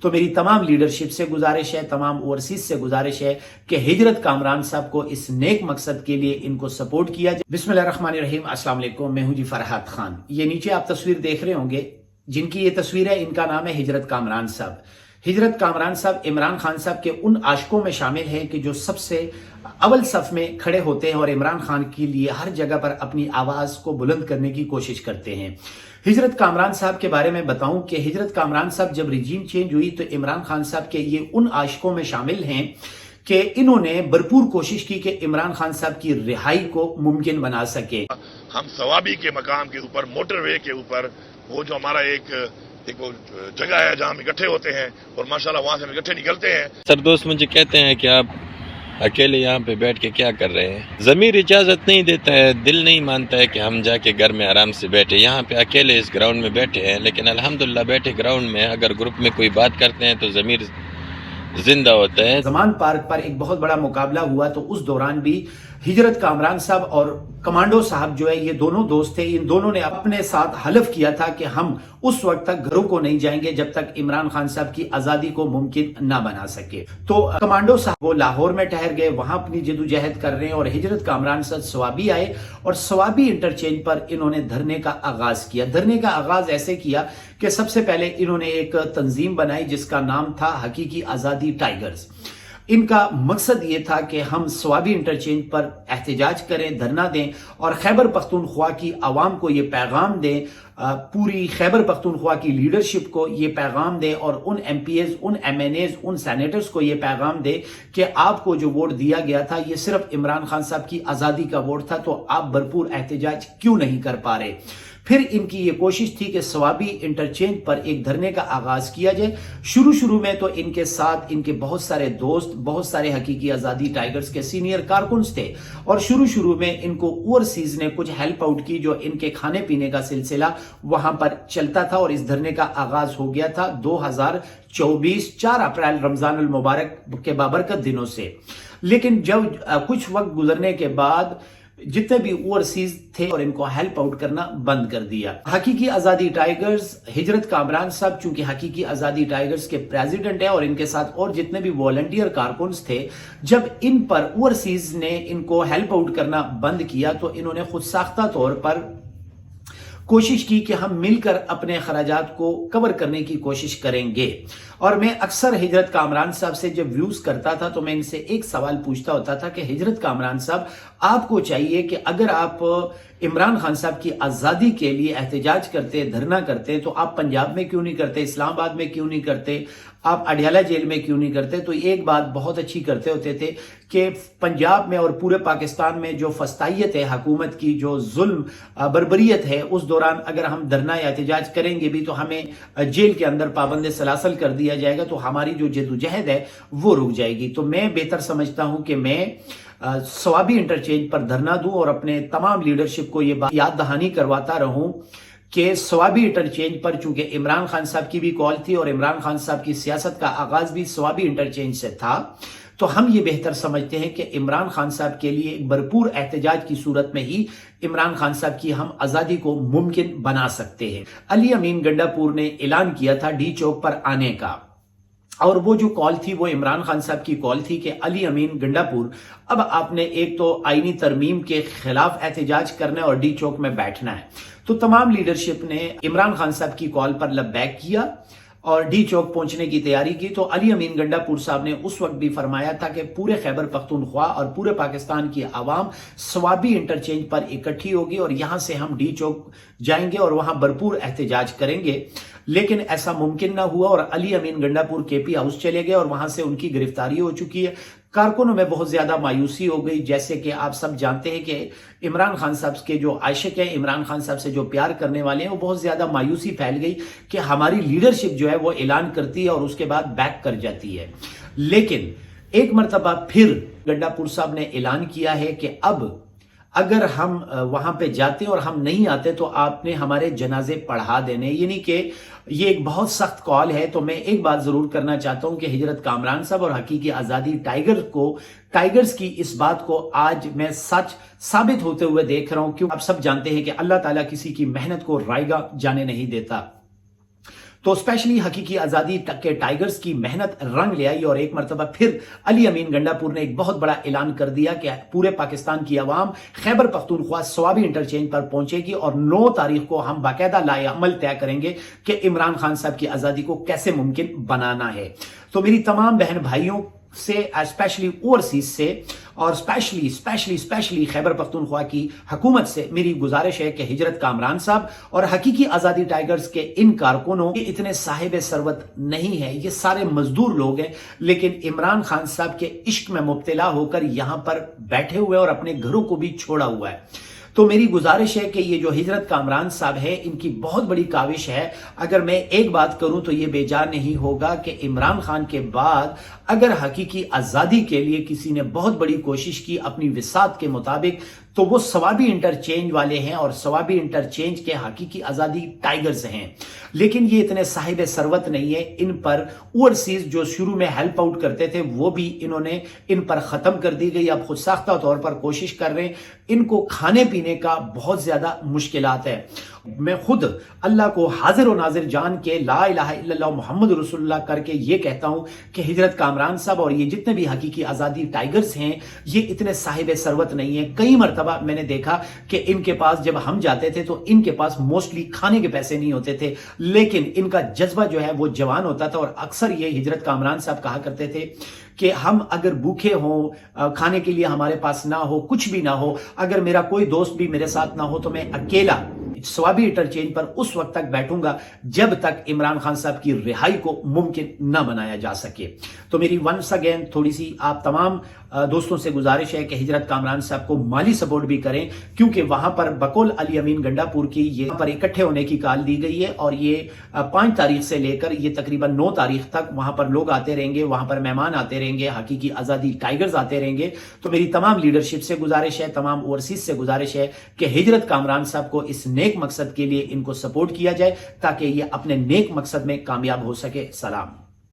تو میری تمام لیڈرشپ سے گزارش ہے، تمام اوورسیز سے گزارش ہے کہ ہجرت کامران صاحب کو اس نیک مقصد کے لیے ان کو سپورٹ کیا جائے۔ بسم اللہ الرحمن الرحیم، السلام علیکم، میں ہوں جی فرحات خان۔ یہ نیچے آپ تصویر دیکھ رہے ہوں گے، جن کی یہ تصویر ہے ان کا نام ہے ہجرت کامران صاحب۔ ہجرت کامران صاحب عمران خان صاحب کے ان عاشقوں میں شامل ہیں کہ جو سب سے اول صف میں کھڑے ہوتے ہیں اور عمران خان کے لیے ہر جگہ پر اپنی آواز کو بلند کرنے کی کوشش کرتے ہیں۔ ہجرت کامران صاحب کے بارے میں بتاؤں کہ ہجرت کامران صاحب جب رجیم چینج ہوئی تو عمران خان صاحب کے یہ ان عاشقوں میں شامل ہیں کہ انہوں نے بھرپور کوشش کی کہ عمران خان صاحب کی رہائی کو ممکن بنا سکے۔ ہم ثوابی کے مقام کے اوپر، موٹر وے کے اوپر، وہ جو ہمارا ایک جگہ ہے جہاں ہم اکٹھے ہوتے ہیں اور ماشاءاللہ وہاں سے ہم اکٹھے نکلتے ہیں۔ سر دوست مجھے کہتے ہیں کہ آپ اکیلے یہاں پہ بیٹھ کے کیا کر رہے ہیں؟ ضمیر اجازت نہیں دیتا ہے، دل نہیں مانتا ہے کہ ہم جا کے گھر میں آرام سے بیٹھے۔ یہاں پہ اکیلے اس گراؤنڈ میں بیٹھے ہیں، لیکن الحمدللہ بیٹھے گراؤنڈ میں اگر گروپ میں کوئی بات کرتے ہیں تو ضمیر زندہ ہوتا ہے۔ زمان پارک پر ایک بہت بڑا مقابلہ ہوا تو اس دوران بھی ہجرت کامران صاحب اور کمانڈو صاحب جو ہے یہ دونوں دوست تھے، ان دونوں نے اپنے ساتھ حلف کیا تھا کہ ہم اس وقت تک گھروں کو نہیں جائیں گے جب تک عمران خان صاحب کی آزادی کو ممکن نہ بنا سکے۔ تو کمانڈو صاحب وہ لاہور میں ٹھہر گئے، وہاں اپنی جدوجہد کر رہے ہیں، اور ہجرت کامران صاحب سوابی آئے اور سوابی انٹرچینج پر انہوں نے دھرنے کا آغاز کیا۔ دھرنے کا آغاز ایسے کیا کہ سب سے پہلے انہوں نے ایک تنظیم بنائی جس کا نام تھا حقیقی آزادی ٹائیگرز۔ ان کا مقصد یہ تھا کہ ہم سوابی انٹرچینج پر احتجاج کریں، دھرنا دیں اور خیبر پختونخوا کی عوام کو یہ پیغام دیں، پوری خیبر پختونخوا کی لیڈرشپ کو یہ پیغام دیں اور ان ایم پی ایز، ان ایم این ایز، ان سینیٹرز کو یہ پیغام دیں کہ آپ کو جو ووٹ دیا گیا تھا یہ صرف عمران خان صاحب کی آزادی کا ووٹ تھا، تو آپ بھرپور احتجاج کیوں نہیں کر پا رہے۔ پھر ان کی یہ کوشش تھی کہ سوابی انٹرچینج پر ایک دھرنے کا آغاز کیا جائے۔ شروع میں تو ان کے ساتھ ان کے بہت سارے دوست، بہت سارے حقیقی آزادی ٹائیگرز کے سینئر کارکنز تھے، اور شروع میں ان کو اوورسیز نے کچھ ہیلپ آؤٹ کی، جو ان کے کھانے پینے کا سلسلہ وہاں پر چلتا تھا، اور اس دھرنے کا آغاز ہو گیا تھا 2024 4 اپریل رمضان المبارک کے بابرکت دنوں سے۔ لیکن جب کچھ وقت گزرنے کے بعد جتنے بھی اوورسیز تھے اور ان کو ہیلپ آؤٹ کرنا بند کر دیا۔ حقیقی آزادی ٹائیگرز، ہجرت کامران صاحب چونکہ حقیقی آزادی ٹائیگرز کے پریزیڈنٹ ہیں اور ان کے ساتھ اور جتنے بھی والنٹیئر کارکنز تھے، جب ان پر اوورسیز نے ان کو ہیلپ آؤٹ کرنا بند کیا تو انہوں نے خود ساختہ طور پر کوشش کی کہ ہم مل کر اپنے اخراجات کو کور کرنے کی کوشش کریں گے۔ اور میں اکثر ہجرت کامران صاحب سے جب ویوز کرتا تھا تو میں ان سے ایک سوال پوچھتا ہوتا تھا کہ ہجرت کامران صاحب، آپ کو چاہیے کہ اگر آپ عمران خان صاحب کی آزادی کے لیے احتجاج کرتے، دھرنا کرتے، تو آپ پنجاب میں کیوں نہیں کرتے، اسلام آباد میں کیوں نہیں کرتے، آپ اڈیالہ جیل میں کیوں نہیں کرتے؟ تو ایک بات بہت اچھی کرتے ہوتے تھے کہ پنجاب میں اور پورے پاکستان میں جو فسطائیت ہے حکومت کی، جو ظلم بربریت ہے، اس دوران اگر ہم دھرنا یا احتجاج کریں گے بھی تو ہمیں جیل کے اندر پابند سلاسل کر دیا جائے گا، تو ہماری جو جدوجہد ہے وہ رک جائے گی۔ تو میں بہتر سمجھتا ہوں کہ میں سوابی انٹرچینج پر دھرنا دوں اور اپنے تمام لیڈرشپ کو یہ بات یاد دہانی کرواتا رہوں کہ سوابی انٹرچینج پر، چونکہ عمران خان صاحب کی بھی کال تھی اور عمران خان صاحب کی سیاست کا آغاز بھی سوابی انٹرچینج سے تھا، تو ہم یہ بہتر سمجھتے ہیں کہ عمران خان صاحب کے لیے ایک بھرپور احتجاج کی صورت میں ہی عمران خان صاحب کی ہم آزادی کو ممکن بنا سکتے ہیں۔ علی امین گنڈا پور نے اعلان کیا تھا ڈی چوک پر آنے کا، اور وہ جو کال تھی وہ عمران خان صاحب کی کال تھی کہ علی امین گنڈا پور، اب آپ نے ایک تو آئینی ترمیم کے خلاف احتجاج کرنا ہے اور ڈی چوک میں بیٹھنا ہے۔ تو تمام لیڈرشپ نے عمران خان صاحب کی کال پر لبیک کیا اور ڈی چوک پہنچنے کی تیاری کی۔ تو علی امین گنڈا پور صاحب نے اس وقت بھی فرمایا تھا کہ پورے خیبر پختونخوا اور پورے پاکستان کی عوام سوابی انٹرچینج پر اکٹھی ہوگی اور یہاں سے ہم ڈی چوک جائیں گے اور وہاں بھرپور احتجاج کریں گے۔ لیکن ایسا ممکن نہ ہوا اور علی امین گنڈا پور کے پی ہاؤس چلے گئے اور وہاں سے ان کی گرفتاری ہو چکی ہے۔ کارکنوں میں بہت زیادہ مایوسی ہو گئی، جیسے کہ آپ سب جانتے ہیں کہ عمران خان صاحب کے جو عاشق ہیں، عمران خان صاحب سے جو پیار کرنے والے ہیں، وہ بہت زیادہ مایوسی پھیل گئی کہ ہماری لیڈرشپ جو ہے وہ اعلان کرتی ہے اور اس کے بعد بیک کر جاتی ہے۔ لیکن ایک مرتبہ پھر گنڈا پور صاحب نے اعلان کیا ہے کہ اب اگر ہم وہاں پہ جاتے اور ہم نہیں آتے تو آپ نے ہمارے جنازے پڑھا دینے، یعنی کہ یہ ایک بہت سخت کال ہے۔ تو میں ایک بات ضرور کرنا چاہتا ہوں کہ ہجرت کامران صاحب اور حقیقی آزادی ٹائیگرز کی اس بات کو آج میں سچ ثابت ہوتے ہوئے دیکھ رہا ہوں، کیوں آپ سب جانتے ہیں کہ اللہ تعالیٰ کسی کی محنت کو رائیگاں جانے نہیں دیتا۔ تو اسپیشلی حقیقی آزادی کے ٹائگرز کی محنت رنگ لے آئی اور ایک مرتبہ پھر علی امین گنڈا پور نے ایک بہت بڑا اعلان کر دیا کہ پورے پاکستان کی عوام خیبر پختونخوا صوابی انٹرچینج پر پہنچے گی اور 9 تاریخ کو ہم باقاعدہ لائحہ عمل طے کریں گے کہ عمران خان صاحب کی آزادی کو کیسے ممکن بنانا ہے۔ تو میری تمام بہن بھائیوں سے اسپیشلی اوورسیز سے اور اسپیشلی خیبر پختونخوا کی حکومت سے میری گزارش ہے کہ ہجرت کامران صاحب اور حقیقی آزادی ٹائگرز کے ان کارکنوں یہ اتنے صاحب ثروت نہیں ہے، یہ سارے مزدور لوگ ہیں، لیکن عمران خان صاحب کے عشق میں مبتلا ہو کر یہاں پر بیٹھے ہوئے اور اپنے گھروں کو بھی چھوڑا ہوا ہے۔ تو میری گزارش ہے کہ یہ جو ہجرت کامران صاحب ہے ان کی بہت بڑی کاوش ہے۔ اگر میں ایک بات کروں تو یہ بے جا نہیں ہوگا کہ عمران خان کے بعد اگر حقیقی آزادی کے لیے کسی نے بہت بڑی کوشش کی اپنی وسعت کے مطابق تو وہ صوابی انٹرچینج والے ہیں اور صوابی انٹرچینج کے حقیقی آزادی ٹائگرز ہیں، لیکن یہ اتنے صاحب ثروت نہیں ہے۔ ان پر اوورسیز جو شروع میں ہیلپ آؤٹ کرتے تھے وہ بھی انہوں نے ان پر ختم کر دی گئی، اب خود ساختہ طور پر کوشش کر رہے ہیں۔ ان کو کھانے پینے کا بہت زیادہ مشکلات ہے۔ میں خود اللہ کو حاضر و ناظر جان کے لا الہ الا اللہ محمد رسول اللہ کر کے یہ کہتا ہوں کہ ہجرت کامران صاحب اور یہ جتنے بھی حقیقی آزادی ٹائگرز ہیں یہ اتنے صاحب ثروت نہیں ہیں۔ کئی مرتبہ میں نے دیکھا کہ ان کے پاس جب ہم جاتے تھے تو ان کے پاس موسٹلی کھانے کے پیسے نہیں ہوتے تھے، لیکن ان کا جذبہ جو ہے وہ جوان ہوتا تھا، اور اکثر یہ ہجرت کامران صاحب کہا کرتے تھے کہ ہم اگر بھوکے ہوں، کھانے کے لیے ہمارے پاس نہ ہو، کچھ بھی نہ ہو، اگر میرا کوئی دوست بھی میرے ساتھ نہ ہو تو میں اکیلا صوابی انٹرچینج پر اس وقت تک بیٹھوں گا جب تک عمران خان صاحب کی رہائی کو ممکن نہ بنایا جا سکے۔ تو میری ونس اگین تھوڑی سی آپ تمام دوستوں سے گزارش ہے کہ ہجرت کامران صاحب کو مالی سپورٹ بھی کریں، کیونکہ وہاں پر بقول علی امین گنڈا پور کی یہ پر اکٹھے ہونے کی کال دی گئی ہے، اور یہ 5 تاریخ سے لے کر یہ تقریباً 9 تاریخ تک وہاں پر لوگ آتے رہیں گے، وہاں پر مہمان آتے رہیں گے، حقیقی آزادی ٹائگرز آتے رہیں گے۔ تو میری تمام لیڈرشپ سے گزارش ہے، تمام اوورسیز سے گزارش ہے کہ ہجرت کامران صاحب کو اس نیک مقصد کے لیے ان کو سپورٹ کیا جائے تاکہ یہ اپنے نیک مقصد میں کامیاب ہو سکے۔ سلام۔